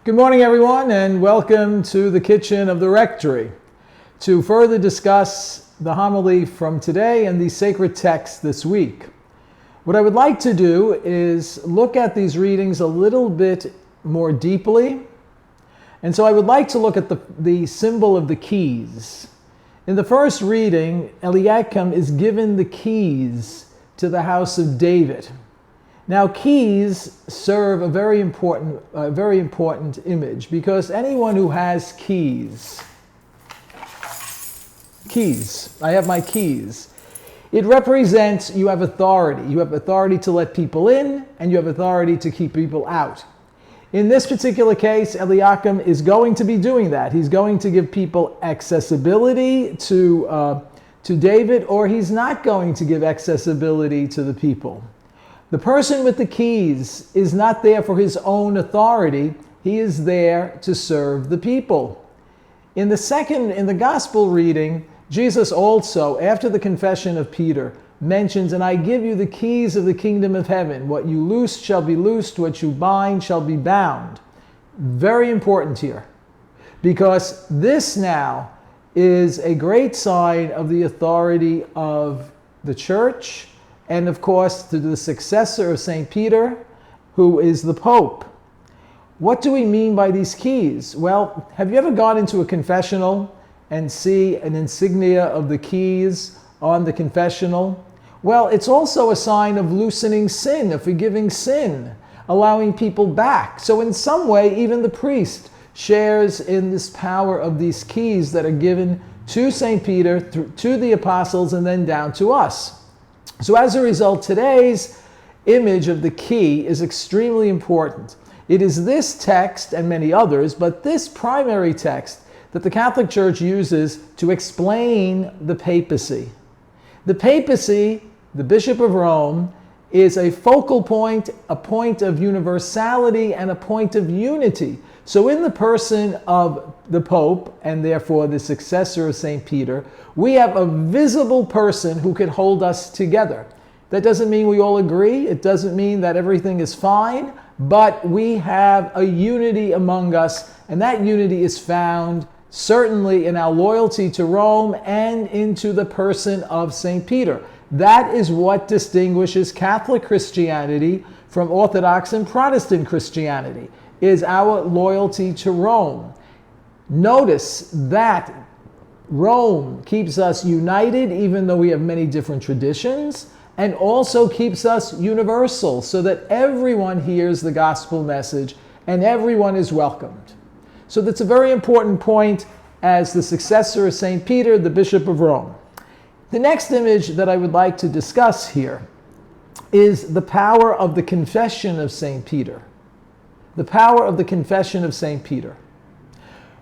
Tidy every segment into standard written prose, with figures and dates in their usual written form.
Good morning, everyone, and welcome to the kitchen of the rectory to further discuss the homily from today and the sacred text this week. What I would like to do is look at these readings a little bit more deeply. And so I would like to look at the symbol of the keys. In the first reading, Eliakim is given the keys to the house of David. Now, keys serve a very important image, because anyone who has keys, I have my keys. It represents you have authority. You have authority to let people in, and you have authority to keep people out. In this particular case, Eliakim is going to be doing that. He's going to give people accessibility to David, or he's not going to give accessibility to the people. The person with the keys is not there for his own authority. He is there to serve the people. In the gospel reading, Jesus also, after the confession of Peter, mentions, "And I give you the keys of the kingdom of heaven. What you loose shall be loosed, what you bind shall be bound." Very important here, because this now is a great sign of the authority of the church, and of course to the successor of St. Peter, who is the Pope. What do we mean by these keys? Well, have you ever gone into a confessional and see an insignia of the keys on the confessional? Well, it's also a sign of loosening sin, of forgiving sin, allowing people back. So in some way, even the priest shares in this power of these keys that are given to St. Peter, to the apostles, and then down to us. So as a result, today's image of the key is extremely important. It is this text and many others, but this primary text that the Catholic Church uses to explain the papacy. The papacy, the Bishop of Rome, is a focal point, a point of universality, and a point of unity. So in the person of the Pope, and therefore the successor of St. Peter, we have a visible person who can hold us together. That doesn't mean we all agree. It doesn't mean that everything is fine, but we have a unity among us, and that unity is found certainly in our loyalty to Rome and into the person of St. Peter. That is what distinguishes Catholic Christianity from Orthodox and Protestant Christianity, is our loyalty to Rome. Notice that Rome keeps us united, even though we have many different traditions, and also keeps us universal, so that everyone hears the gospel message and everyone is welcomed. So that's a very important point as the successor of St. Peter, the Bishop of Rome. The next image that I would like to discuss here is the power of the confession of St. Peter. The power of the confession of St. Peter.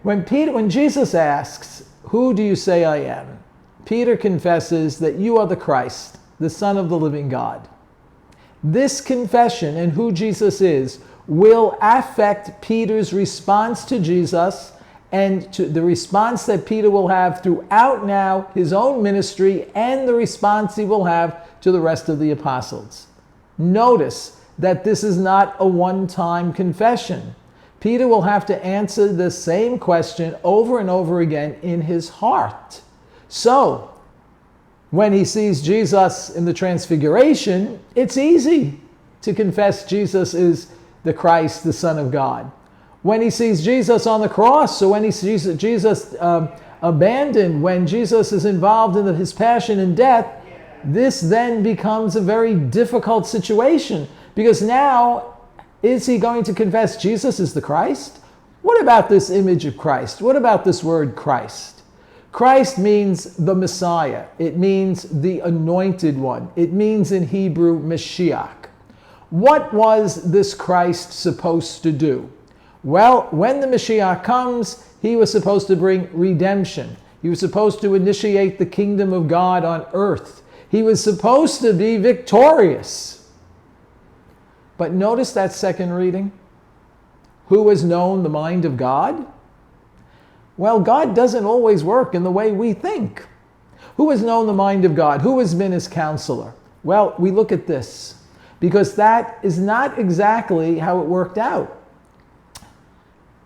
When Jesus asks, "Who do you say I am?" Peter confesses that you are the Christ, the Son of the living God. This confession and who Jesus is will affect Peter's response to Jesus, and to the response that Peter will have throughout now his own ministry, and the response he will have to the rest of the apostles. Notice that this is not a one-time confession. Peter will have to answer the same question over and over again in his heart. So, when he sees Jesus in the Transfiguration, it's easy to confess Jesus is the Christ, the Son of God. When he sees Jesus on the cross, or when he sees Jesus abandoned, when Jesus is involved in his passion and death, this then becomes a very difficult situation, because now, is he going to confess Jesus is the Christ? What about this image of Christ? What about this word Christ? Christ means the Messiah. It means the anointed one. It means in Hebrew, Mashiach. What was this Christ supposed to do? Well, when the Mashiach comes, he was supposed to bring redemption. He was supposed to initiate the kingdom of God on earth. He was supposed to be victorious. But notice that second reading. Who has known the mind of God? Well, God doesn't always work in the way we think. Who has known the mind of God? Who has been his counselor? Well, we look at this, because that is not exactly how it worked out.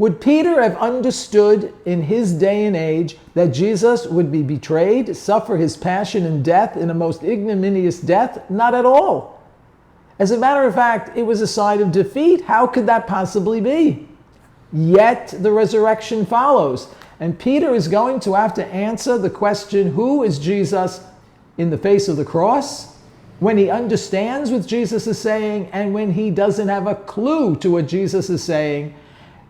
Would Peter have understood in his day and age that Jesus would be betrayed, suffer his passion and death in a most ignominious death? Not at all. As a matter of fact, it was a sign of defeat. How could that possibly be? Yet the resurrection follows. And Peter is going to have to answer the question, who is Jesus in the face of the cross? When he understands what Jesus is saying and when he doesn't have a clue to what Jesus is saying,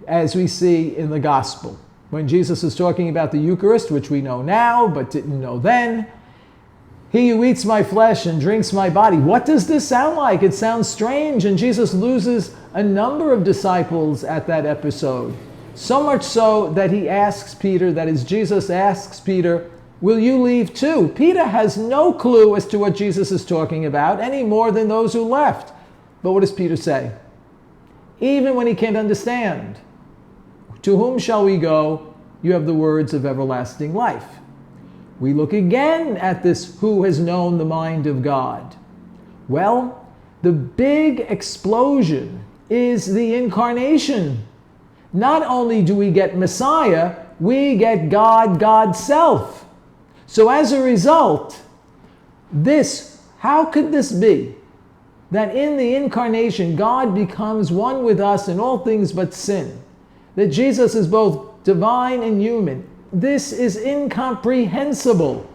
as we see in the gospel. When Jesus is talking about the Eucharist, which we know now but didn't know then, he who eats my flesh and drinks my body. What does this sound like? It sounds strange, and Jesus loses a number of disciples at that episode. So much so that he asks Peter, that is, Jesus asks Peter, will you leave too? Peter has no clue as to what Jesus is talking about, any more than those who left. But what does Peter say? Even when he can't understand, to whom shall we go? You have the words of everlasting life. We look again at this, who has known the mind of God? Well, the big explosion is the incarnation. Not only do we get Messiah, we get God, God's self. So as a result, how could this be? That in the incarnation, God becomes one with us in all things but sin. That Jesus is both divine and human. This is incomprehensible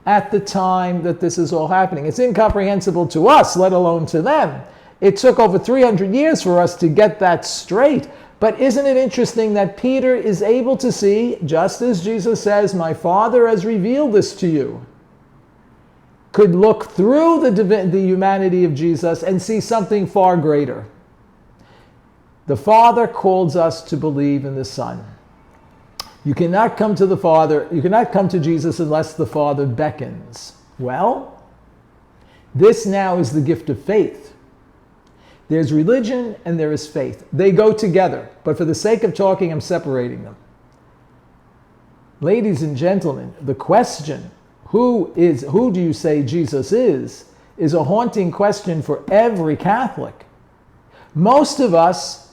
at the time that this is all happening. It's incomprehensible to us, let alone to them. It took over 300 years for us to get that straight. But isn't it interesting that Peter is able to see, just as Jesus says, my Father has revealed this to you, could look through the humanity of Jesus and see something far greater. The Father calls us to believe in the Son. You cannot come to the Father, you cannot come to Jesus unless the Father beckons. Well, this now is the gift of faith. There's religion and there is faith. They go together, but for the sake of talking, I'm separating them. Ladies and gentlemen, the question, who do you say Jesus is a haunting question for every Catholic. Most of us,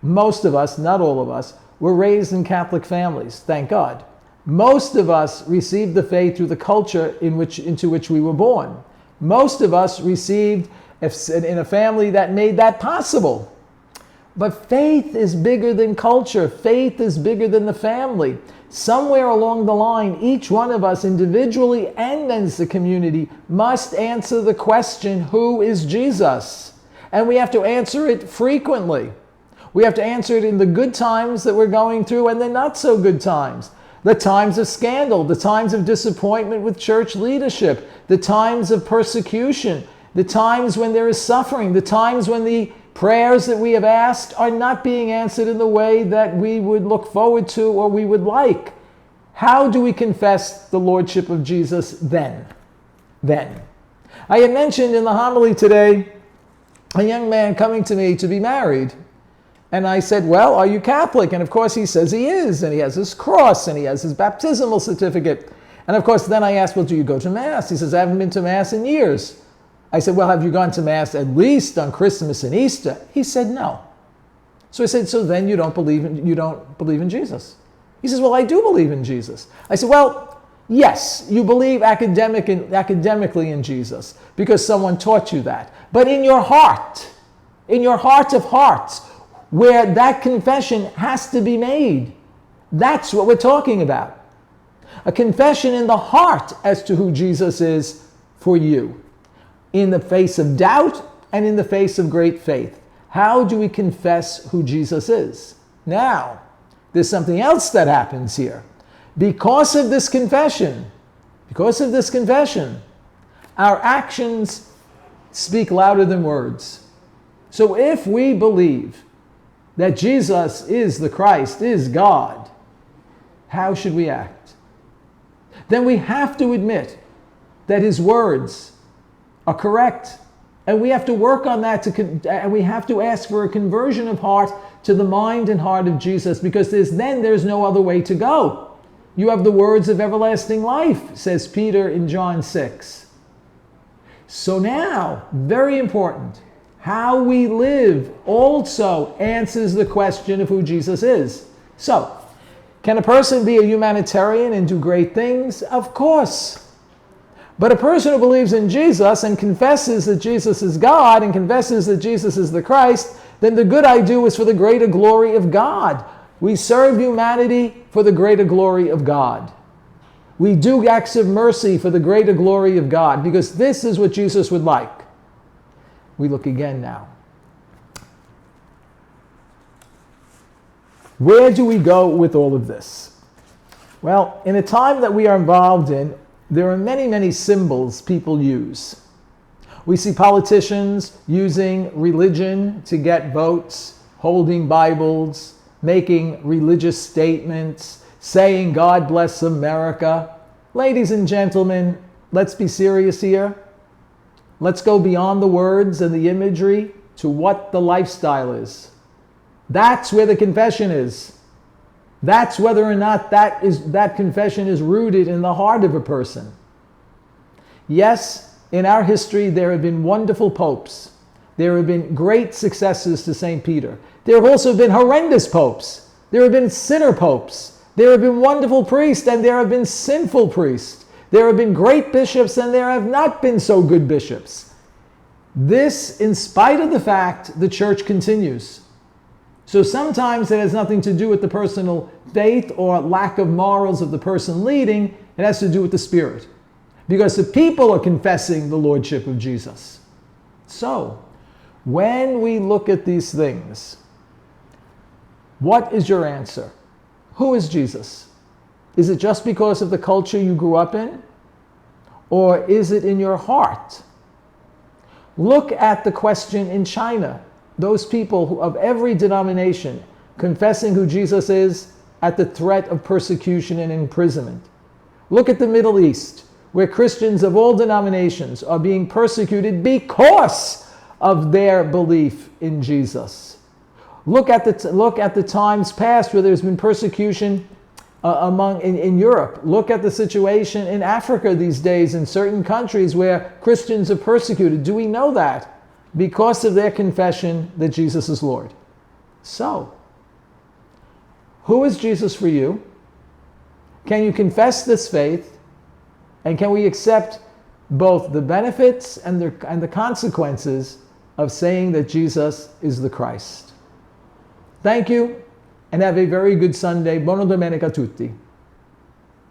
not all of us, were raised in Catholic families, thank God. Most of us received the faith through the culture into which we were born. Most of us received in a family that made that possible. But faith is bigger than culture. Faith is bigger than the family. Somewhere along the line, each one of us individually and as a community must answer the question, who is Jesus? And we have to answer it frequently. We have to answer it in the good times that we're going through and the not so good times. The times of scandal, the times of disappointment with church leadership, the times of persecution, the times when there is suffering, the times when the prayers that we have asked are not being answered in the way that we would look forward to or we would like. How do we confess the Lordship of Jesus then? I had mentioned in the homily today a young man coming to me to be married. And I said, well, are you Catholic? And of course he says he is, and he has his cross, and he has his baptismal certificate. And of course then I asked, well, do you go to Mass? He says, I haven't been to Mass in years. I said, well, have you gone to Mass at least on Christmas and Easter? He said, no. So I said, so then you don't believe in Jesus? He says, well, I do believe in Jesus. I said, well, yes, you believe academically in Jesus because someone taught you that. But in your heart of hearts, where that confession has to be made, that's what we're talking about. A confession in the heart as to who Jesus is for you, in the face of doubt and in the face of great faith. How do we confess who Jesus is? Now, there's something else that happens here. Because of this confession, our actions speak louder than words. So if we believe that Jesus is the Christ, is God, how should we act? Then we have to admit that his words are correct. And we have to work on that, and we have to ask for a conversion of heart to the mind and heart of Jesus, because there's no other way to go. You have the words of everlasting life, says Peter in John 6. So now, very important, how we live also answers the question of who Jesus is. So, can a person be a humanitarian and do great things? Of course. But a person who believes in Jesus and confesses that Jesus is God and confesses that Jesus is the Christ, then the good I do is for the greater glory of God. We serve humanity for the greater glory of God. We do acts of mercy for the greater glory of God, because this is what Jesus would like. We look again now. Where do we go with all of this? Well, in a time that we are involved in, there are many, many symbols people use. We see politicians using religion to get votes, holding Bibles, making religious statements, saying, God bless America. Ladies and gentlemen, let's be serious here. Let's go beyond the words and the imagery to what the lifestyle is. That's where the confession is. That's whether or not that confession is rooted in the heart of a person. Yes, in our history there have been wonderful popes. There have been great successors to St. Peter. There have also been horrendous popes. There have been sinner popes. There have been wonderful priests and there have been sinful priests. There have been great bishops and there have not been so good bishops. This, in spite of the fact the church continues. So sometimes it has nothing to do with the personal faith or lack of morals of the person leading. It has to do with the Spirit. Because the people are confessing the Lordship of Jesus. So, when we look at these things, what is your answer? Who is Jesus? Is it just because of the culture you grew up in? Or is it in your heart? Look at the question in China. Those people of every denomination confessing who Jesus is at the threat of persecution and imprisonment. Look at the Middle East, where Christians of all denominations are being persecuted because of their belief in Jesus. Look at the times past where there's been persecution in Europe. Look at the situation in Africa these days in certain countries where Christians are persecuted. Do we know that? Because of their confession that Jesus is Lord. So, who is Jesus for you? Can you confess this faith? And can we accept both the benefits and the consequences of saying that Jesus is the Christ? Thank you, and have a very good Sunday. Buona domenica a tutti.